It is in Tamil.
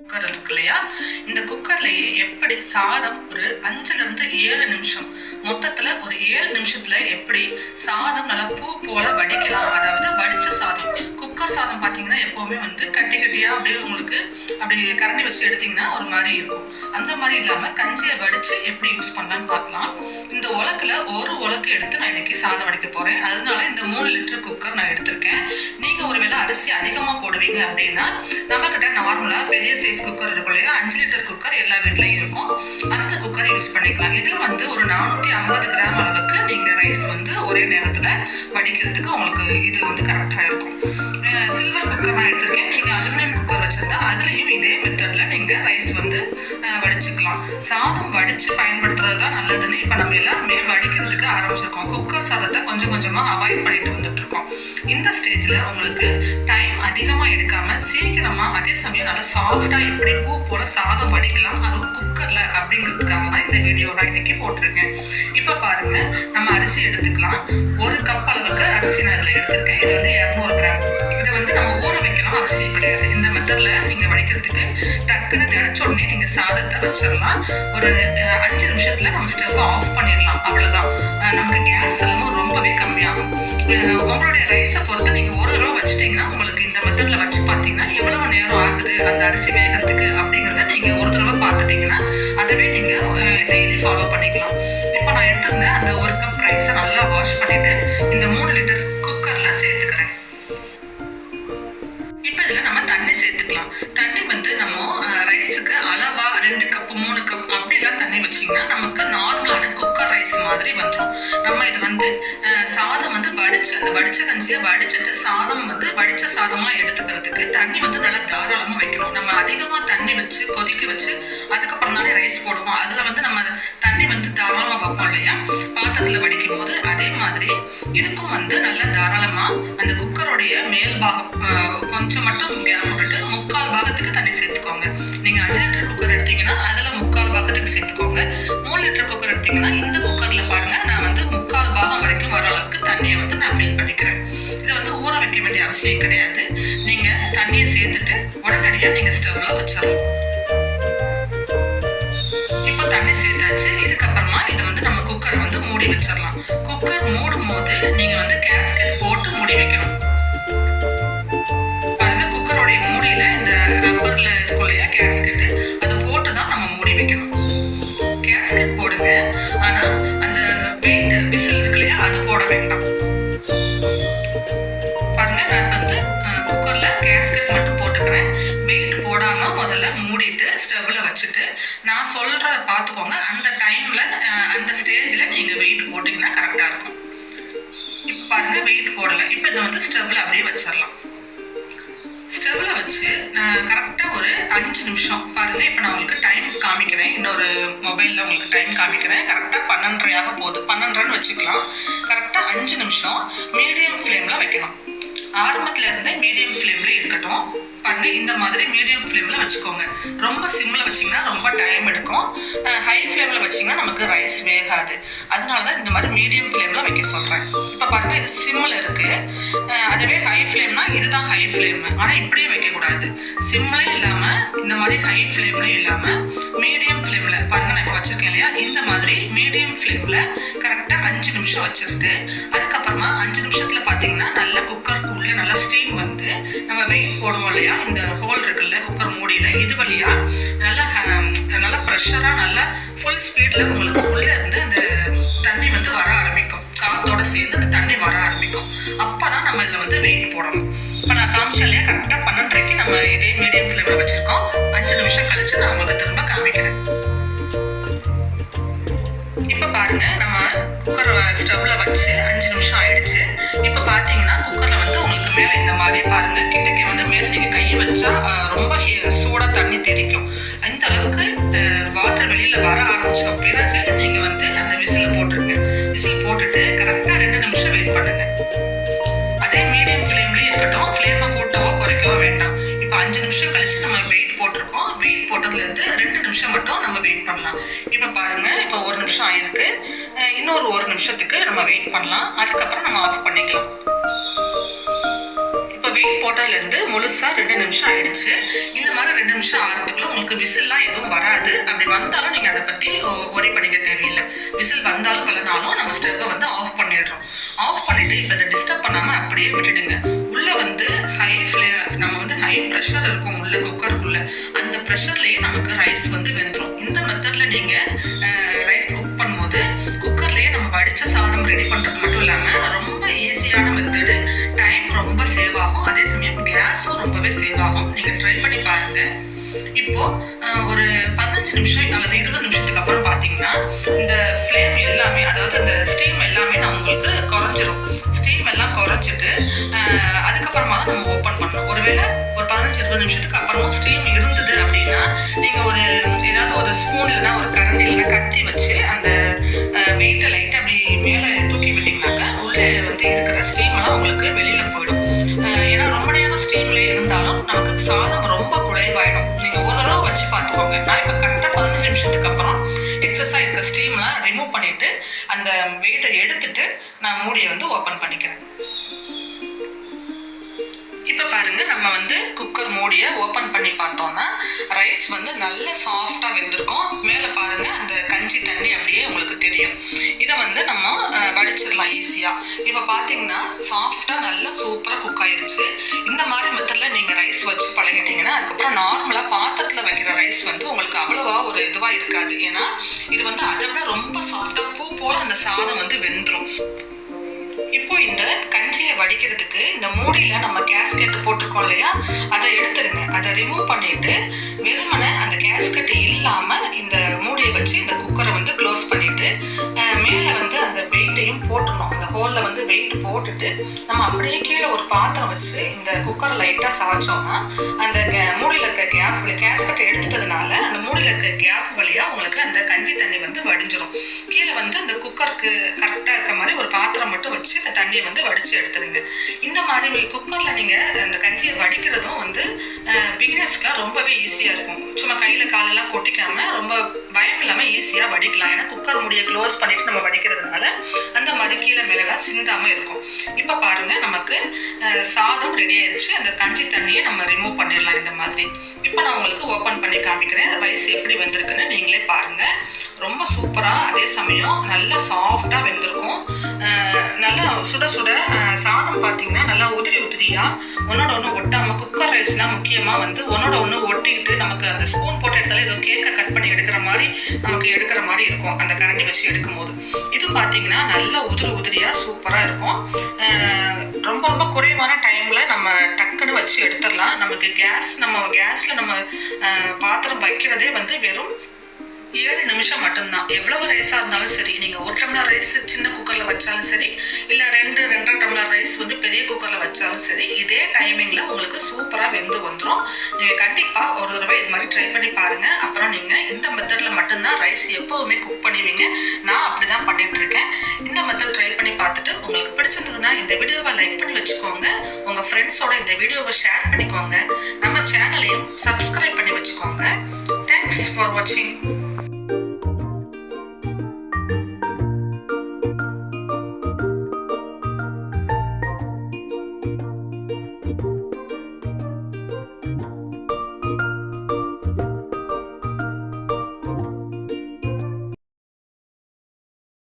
குக்கர் இருக்கு இல்லையா, இந்த குக்கர்லயே எப்படி சாதம் ஒரு 5லிருந்து 7 நிமிஷம், மொத்தத்துல ஒரு 7 நிமிஷத்துல எப்படி சாதம் நல்லா பூ போல வடிக்கலாம். அதாவது வடிச்ச சாதம். குக்கர் சாதம் பாத்தீங்கன்னா எப்பவுமே கட்டி கட்டியா அப்படியே உங்களுக்கு அப்படி கரண்டி வச்சு எடுத்தீங்கன்னா ஒரு மாதிரி இருக்கும். அந்த மாதிரி இல்லாம கஞ்சியை வடிச்சு எப்படி யூஸ் பண்ணலாம்னு பார்க்கலாம். இந்த உலக்குல ஒரு உலக்கு எடுத்து நான் இன்னைக்கு சாதம் வடிக்க போறேன். அதனால இந்த 3 லிட்டர் குக்கர் நான் எடுத்திருக்கேன். நீங்க ஒருவேளை அரிசி அதிகமா போடுவீங்க அப்படின்னா நம்ம கிட்ட நார்மலா பெரிய சைஸ் குக்கர் இருக்கும் இல்லையா, 5 லிட்டர் குக்கர் எல்லா வீட்லயும் இருக்கும். அந்த குக்கரை யூஸ் பண்ணிக்கலாம். இதுல ஒரு 450 கிராம் அளவுக்கு நீங்க ரைஸ் ஒரே நேரத்துல வடிக்கிறதுக்கு உங்களுக்கு இது கரெக்டா இருக்கும். சில்வர் குக்கர் நான் எடுத்திருக்கேன். நீங்க அலுமினியம் குக்கர் வச்சிருந்தா அதுலயும் இதே மெத்தட்ல நீங்க ரைஸ் வடிச்சுக்கலாம். சாதம் வடிச்சு பயன்படுத்துறது தான் நல்லதுன்னு இப்ப நம்ம எல்லாருமே வடிக்கிறதுக்கு ஆரம்பிச்சிருக்கோம். குக்கர் சாதத்தை கொஞ்சம் கொஞ்சமா அவாய்ட் பண்ணிட்டு வந்துட்டு இருக்கோம். இந்த ஸ்டேஜ்ல உங்களுக்கு டைம் அதிகமா எடுக்காம சீக்கிரமா அதே சமயம் நல்லா சாஃப்டா எப்படி பூ போல சாதம் வடிக்கலாம், அதுவும் குக்கர்ல அப்படிங்கிறதுக்காக தான் இந்த வீடியோ நான் இன்னைக்கு போட்டிருக்கேன். இப்ப பாருங்க, நம்ம அரிசி எடுத்துக்கலாம். 1 கப் அளவுக்கு அரிசி நான் இதுல எடுத்திருக்கேன். இது 200 கிராம். இதை நம்ம ஊற வைக்கலாம் அவசியம் கிடையாது. இந்த மெத்தட்ல நீங்க வடிக்கிறதுக்கு டக்குன்னு நினைச்ச உடனே நீங்க சாதத்தை வச்சிடலாம். ஒரு 5 நிமிஷத்துல நம்ம ஸ்டவ் ஆஃப் பண்ணிடலாம். அவ்வளவுதான். நமக்கு கேஸ் எல்லாமும் ரொம்பவே கம்மியாகும். உங்களுடைய ரைஸை பொறுத்து நீங்க ஒரு தடவை வச்சுட்டீங்கன்னா உங்களுக்கு இந்த மெத்தட்ல வச்சு பார்த்தீங்கன்னா எவ்வளவு நேரம் ஆகுது அந்த அரிசி வேகிறதுக்கு அப்படிங்கிறத நீங்க ஒரு தடவை பார்த்துட்டீங்கன்னா அதவே நீங்க டெய்லி ஃபாலோ பண்ணிக்கலாம். இப்போ நான் எடுத்திருந்த அந்த 1 கப் ரைஸை நல்லா வாஷ் பண்ணிட்டு இந்த 3 லிட்டர் குக்கர்ல சேர்த்துக்கிறேன். இப்போ இதுல நம்ம தண்ணி சேர்த்துக்கலாம். தண்ணி நம்ம ரைஸுக்கு அளவா 2 கப் 3 கப் அப்படிலாம் தண்ணி வச்சிங்கன்னா நமக்கு நார்மலான குக்கர் ரைஸ் மாதிரி வந்துடும். நம்ம இது சாதம் வடிச்சு அந்த வடிச்ச கஞ்சியை வடிச்சிட்டு சாதம் வடிச்ச சாதமா எடுத்துக்கிறதுக்கு தண்ணி நல்லா தாராளமா வைக்கணும். நம்ம அதிகமா தண்ணி வச்சு கொதிக்க வச்சு அதுக்கப்புறம் தானே ரைஸ் போடுவோம். அதுல நம்ம தண்ணி தாராளமா வைப்போம் இல்லையா பாத்திரத்துல வடிக்கும் போது, அதே மாதிரி இதுக்கும் நல்லா தாராளமா அந்த குக்கருடைய மேல் பாகம் கொஞ்சம் மட்டும் கேப் விட்டுட்டு 3/4 பாகத்துக்கு தண்ணி சேர்த்துக்கோங்க. நீங்க 5 லிட்டர் குக்கர் எடுத்தீங்கன்னா அதுல 3/4 பாகத்துக்கு சேர்த்துக்கோங்க. 3 லிட்டர் குக்கர் எடுத்தீங்கன்னா இந்த குக்கர்ல பாருங்க, நான் 3/4 பாகம் வரைக்கும் வர அளவுக்கு தண்ணியை நான் ஃபில் பண்ணிக்கிறேன். இதை ஊற வைக்க வேண்டிய அவசியம் கிடையாது. நீங்க தண்ணியை சேர்த்துட்டு உடனடியா நீங்க ஸ்டவ்ல வச்சிடலாம். இப்போ தண்ணி சேர்த்தாச்சு. இதுக்கப்புறமா இதை நம்ம குக்கரை மூடி வச்சிடலாம். குக்கர் மூடும் போது நீங்க கேஸ்கெட் போட்டு மூடி வைக்கணும். பாருங்க, குக்கருடைய மூடியில இந்த ரப்பர்ல இருக்கும் இல்லையா கேஸ்கெட், அதை போட்டு தான் நம்ம மூடி வைக்கணும். கேஸ்கெட் போடுங்க, ஆனா அந்த வெயிட் விசில் இருக்கு இல்லையா அது போட வேண்டாம். பாருங்க, நான் குக்கர்ல கேஸ்கெட் மட்டும் போட்டுக்கிறேன். வெயிட் போடாம முதல்ல மூடிட்டு ஸ்டவ்ல வச்சுட்டு நான் சொல்ற பார்த்துக்கோங்க. அந்த டைம்ல அந்த ஸ்டேஜ்ல நீங்க வெயிட் போட்டீங்கன்னா கரெக்டா இருக்கும். இப்ப பாருங்க, வெயிட் போடல. இப்ப இதை ஸ்டவ்ல அப்படியே வச்சிடலாம். ஸ்டவ்ல வச்சு கரெக்டா ஒரு 5 நிமிஷம் பாருங்க. இப்ப நான் உங்களுக்கு டைம் காமிக்கிறேன். இன்னொரு மொபைல்ல உங்களுக்கு டைம் காமிக்கிறேன். கரெக்டா 12:30 போகுது. 12:30 வச்சுக்கலாம். கரெக்டா 5 நிமிஷம் மீடியம் ஃப்ளேம்ல வைக்கணும். ஆரம்பத்துல இருந்தே மீடியம் ஃப்ளேம்ல இருக்கட்டும். பாருங்க, இந்த மாதிரி மீடியம் ஃப்ளேம்ல வச்சுக்கோங்க. ரொம்ப சிம்ல வச்சீங்கன்னா ரொம்ப டைம் எடுக்கும். ஹை ஃப்ளேம்ல வச்சீங்கன்னா நமக்கு ரைஸ் வேகாது. அதனாலதான் இந்த மாதிரி மீடியம் ஃப்ளேம்ல வைக்க சொல்றேன். இப்ப பாருங்க, இது சிம்ல இருக்கு. அதுவே ஹை ஃப்ளேம்னா இதுதான் ஹை ஃப்ளேம். ஆனா இப்படியே வைக்க கூடாது. சிம்லயும் இல்லாம இந்த மாதிரி ஹை ஃப்ளேம்லயும் இல்லாம மீடியம் ஃப்ளேம்ல பாருங்க, நான் இப்ப வச்சிருக்கேன் இல்லையா, இந்த மாதிரி மீடியம் ஃப்ளேம்ல கரெக்டா 5 நிமிஷம் வச்சிருக்கு. அதுக்கப்புறமா 5 நிமிஷத்துல பாத்தீங்கன்னா நல்ல குக்கருக்கு உள்ள நல்ல ஸ்டீம் நம்ம வெயிட் போடுவோம் இல்லையா, இந்த ஹோல் இருக்குல்ல குக்கர் மூடியில, இது வழியா நல்லா ப்ரெஷரா நல்லா ஃபுல் ஸ்பீட்ல உங்களுக்கு உள்ள இருந்து அந்த தண்ணி வர ஆரம்பிக்கும். காத்தோட சேர்ந்து அந்த தண்ணி வர ஆரம்பிக்கும். அப்பதான் நம்ம இதுல வெயிட் போடணும். இப்ப நான் காமிச்சேன் இல்லையா, கரெக்டா 12:30 நம்ம இதே மீடியம் ஃப்ளேம்ல வச்சிருக்கோம். 5 நிமிஷம் கழிச்சு நான் உங்களுக்கு திரும்ப காமிக்கிறேன். இப்ப பாருங்க, நம்ம குக்கர் ஸ்டவ்ல வச்சு 5 நிமிஷம் ஆயிடுச்சு. இப்ப பாத்தீங்கன்னா குக்கர்ல உங்களுக்கு மேல இந்த மாதிரி பாருங்க, கிட்டக்க மேல நீங்க கையை வச்சா ரொம்ப சூடா தண்ணி தெரிக்கும். இந்த அளவுக்கு வாட்டர் வெளியில வர ஆரம்பிச்ச பிறகு நீங்க அந்த விசில் போட்டுருங்க. விசில் போட்டுட்டு கரெக்டா 2 நிமிஷம் வெயிட் பண்ணுங்க. அதே மீடியம் ஃப்ளேம்லயே இருக்கட்டும். ஃப்ளேமை கூட்டவோ குறைக்கவோ வேண்டாம். இப்ப 5 நிமிஷம் கழிச்சு நம்ம வெயிட் போட்டிருக்கோம். வெயிட் போட்டதுல இருந்து 2 நிமிஷம் மட்டும் நம்ம வெயிட் பண்ணலாம். இப்ப பாருங்க, இப்ப 1 நிமிஷம் ஆயிருக்கு. இன்னொரு 1 நிமிஷத்துக்கு நம்ம வெயிட் பண்ணலாம். அதுக்கப்புறம் நம்ம ஆஃப் பண்ணிக்கலாம். ஃப்ளேம் போட்டதுலேருந்து முழுசாக 2 நிமிஷம் ஆயிடுச்சு. இந்த மாதிரி 2 நிமிஷம் ஆகிறதுக்குள்ள உங்களுக்கு விசில்லாம் எதுவும் வராது. அப்படி வந்தாலும் நீங்கள் அதை பற்றி ஒரி பண்ணிக்க தேவையில்லை. விசில் வந்தாலும் வரனாலும் நம்ம ஸ்டவ்வை வந்து ஆஃப் பண்ணிடுறோம். ஆஃப் பண்ணிவிட்டு இப்போ இதை டிஸ்டர்ப் பண்ணாமல் அப்படியே விட்டுடுங்க. உள்ளே வந்து ஹை ஃப்ளேம், நம்ம வந்து ஹை ப்ரெஷர் இருக்கும் உள்ள குக்கருக்குள்ளே, அந்த ப்ரெஷர்லேயே நமக்கு ரைஸ் வந்து வெந்துடும். இந்த மெத்தடில் நீங்கள் ரைஸ் குக் பண்ணும்போது குக்கர்லேயே நம்ம வடித்த சாதம் ரெடி பண்ணுறது மட்டும் இல்லாமல் ரொம்ப ஈஸியான மெத்தடு. டைம் ரொம்ப சேவ் ஆகும், அதே சமயம் கேஸும் ரொம்பவே சேவ் ஆகும். நீங்கள் ட்ரை பண்ணி பாருங்கள். இப்போ ஒரு 15 நிமிஷம் அல்லது 20 நிமிஷத்துக்கு அப்புறம் பார்த்தீங்கன்னா இந்த ஃப்ளேம் எல்லாமே, அதாவது அந்த ஸ்டீம் எல்லாமே நான் உங்களுக்கு குறைஞ்சிரும். ஸ்டீம் எல்லாம் குறைஞ்சிட்டு அதுக்கப்புறமா தான் நம்ம ஓப்பன் பண்ணணும். ஒருவேளை ஒரு 15-20 நிமிஷத்துக்கு அப்புறமா ஸ்டீம் இருந்தது அப்படின்னா நீங்கள் ஏதாவது ஒரு ஸ்பூன் இல்லைன்னா ஒரு கரண்டி இல்லைன்னா கத்தி வச்சு அந்த வெயிட்டை லைட்டாக அப்படி மேலே தூக்கி விட்டிங்கனாக்கா உள்ளே வந்து இருக்கிற ஸ்டீம்லாம் உங்களுக்கு வெளியில் போயிடும். ஏன்னா ரொம்ப நேரம் ஸ்டீம்லேயே இருந்தாலும் நமக்கு சாதம் ரொம்ப குழைவாயிடும். நீங்கள் ஒரு தடவை வச்சு பார்த்துக்கோங்க. நான் இப்போ கரெக்டாக 15 நிமிஷத்துக்கு அப்புறம் எக்ஸஸாக இருக்க ஸ்டீம்லாம் ரிமூவ் பண்ணிவிட்டு அந்த வெயிட்டை எடுத்துட்டு நான் மூடியை வந்து ஓப்பன் பண்ணிக்கிறேன். இப்போ பாருங்க, நம்ம வந்து குக்கர் மூடியை ஓப்பன் பண்ணி பார்த்தோம்னா ரைஸ் வந்து நல்ல சாஃப்டாக வெந்திருக்கும். மேலே பாருங்க அந்த கஞ்சி தண்ணி அப்படியே உங்களுக்கு தெரியும். இதை வந்து நம்ம வடிச்சிடலாம் ஈஸியாக. இப்போ பார்த்தீங்கன்னா சாஃப்டாக நல்லா சூப்பராக குக் ஆயிடுச்சு. இந்த மாதிரி மெத்தடில் நீங்கள் ரைஸ் வச்சு பழகிட்டீங்கன்னா அதுக்கப்புறம் நார்மலாக பாத்திரத்தில் வைக்கிற ரைஸ் வந்து உங்களுக்கு அவ்வளோவா ஒரு இதுவாக இருக்காது. ஏன்னா இது வந்து அதை விட ரொம்ப சாஃப்டாக பூ போல் அந்த சாதம் வந்து வெந்துடும். இப்போ இந்த கஞ்சியை வடிக்கிறதுக்கு இந்த மூடியில நம்ம கேஸ்கெட் போட்டிருக்கோம் இல்லையா, அதை எடுத்துருங்க. அதை ரிமூவ் பண்ணிட்டு வெறுமனை அந்த கேஸ்கெட் இல்லாம இந்த மூடியை வச்சு இந்த குக்கரை வந்து க்ளோஸ் பண்ணிட்டு மேலே வந்து அந்த வெயிட்டையும் போட்டுடணும். அந்த ஹோலில் வந்து வெயிட் போட்டுட்டு நம்ம அப்படியே கீழே ஒரு பாத்திரம் வச்சு இந்த குக்கரை லைட்டாக சாய்ச்சோம்னா அந்த மூடியில் இருக்க கேப் கேஸ்கெட்டை எடுத்துட்டதுனால அந்த மூடியில் இருக்க கேப் வழியாக உங்களுக்கு அந்த கஞ்சி தண்ணி வந்து வடிஞ்சிரும். கீழே வந்து அந்த குக்கருக்கு கரெக்டாக இருக்க மாதிரி ஒரு பாத்திரம் மட்டும் வச்சு அந்த தண்ணியை வந்து வடித்து எடுத்துருங்க. இந்த மாதிரி குக்கரில் நீங்கள் அந்த கஞ்சியை வடிக்கிறதும் வந்து பிகினர்ஸ்க்குலாம் ரொம்பவே ஈஸியாக இருக்கும். சும்மா கையில் காலெல்லாம் கொட்டிக்காமல் ரொம்ப பயம் இல்லாமல் ஈஸியாக வடிக்கலாம். ஏன்னா குக்கர் மூடியை க்ளோஸ் பண்ணிட்டு நம்ம வடிக்கிறதுனால அந்த மாதிரி கீழே மேலெல்லாம் சிந்தாமல் இருக்கும். இப்போ பாருங்கள், நமக்கு சாதம் ரெடி ஆயிடுச்சு. அந்த கஞ்சி தண்ணியை நம்ம ரிமூவ் பண்ணிடலாம் இந்த மாதிரி. இப்போ நான் உங்களுக்கு ஓப்பன் பண்ணி காமிக்கிறேன் ரைஸ் எப்படி வெந்திருக்குன்னு நீங்களே பாருங்கள். ரொம்ப சூப்பராக, அதே சமயம் நல்லா சாஃப்டாக வெந்திருக்கும். நல்லா சுட சுட சாதம் பார்த்தீங்கன்னா நல்லா உதிரி உதிரியாக ஒன்னோட ஒன்று ஒட்டாமல், குக்கர் ரைஸ்லாம் முக்கியமாக வந்து ஒன்னோட ஒன்று ஒட்டிக்கிட்டு நமக்கு அந்த ஸ்பூன் போட்ட இடத்துல ஏதோ கேக்கை கட் பண்ணி எடுக்கிற மாதிரி நமக்கு எடுக்கிற மாதிரி இருக்கும் அந்த கரண்டி வச்சு எடுக்கும் போது. இது பார்த்தீங்கன்னா நல்லா உதிரி உதிரியாக சூப்பராக இருக்கும். ரொம்ப ரொம்ப குறைவான டைமில் நம்ம டக்குன்னு வச்சு எடுத்துடலாம். நமக்கு கேஸில் நம்ம பாத்திரம் வைக்கிறதே வந்து வெறும் 7 நிமிஷம் மட்டும்தான். எவ்வளவு ரைஸாக இருந்தாலும் சரி, நீங்கள் 1 டம்ளர் ரைஸ் சின்ன குக்கரில் வச்சாலும் சரி, இல்லை 2-2.5 டம்ளர் ரைஸ் வந்து பெரிய குக்கரில் வச்சாலும் சரி, இதே டைமிங்கில் உங்களுக்கு சூப்பராக வெந்து வந்துடும். நீங்கள் கண்டிப்பாக ஒரு தடவை இது மாதிரி ட்ரை பண்ணி பாருங்கள். அப்புறம் நீங்கள் இந்த மெத்தடில் மட்டும்தான் ரைஸ் எப்போவுமே குக் பண்ணுவீங்க. நான் அப்படி தான் பண்ணிகிட்ருக்கேன். இந்த மெத்தட் ட்ரை பண்ணி பார்த்துட்டு உங்களுக்கு பிடிச்சிருந்ததுன்னா இந்த வீடியோவை லைக் பண்ணி வச்சுக்கோங்க. உங்கள் ஃப்ரெண்ட்ஸோட இந்த வீடியோவை ஷேர் பண்ணிக்கோங்க. நம்ம சேனலையும் சப்ஸ்கிரைப் பண்ணி வச்சுக்கோங்க. தேங்க்ஸ் ஃபார் வாட்சிங்.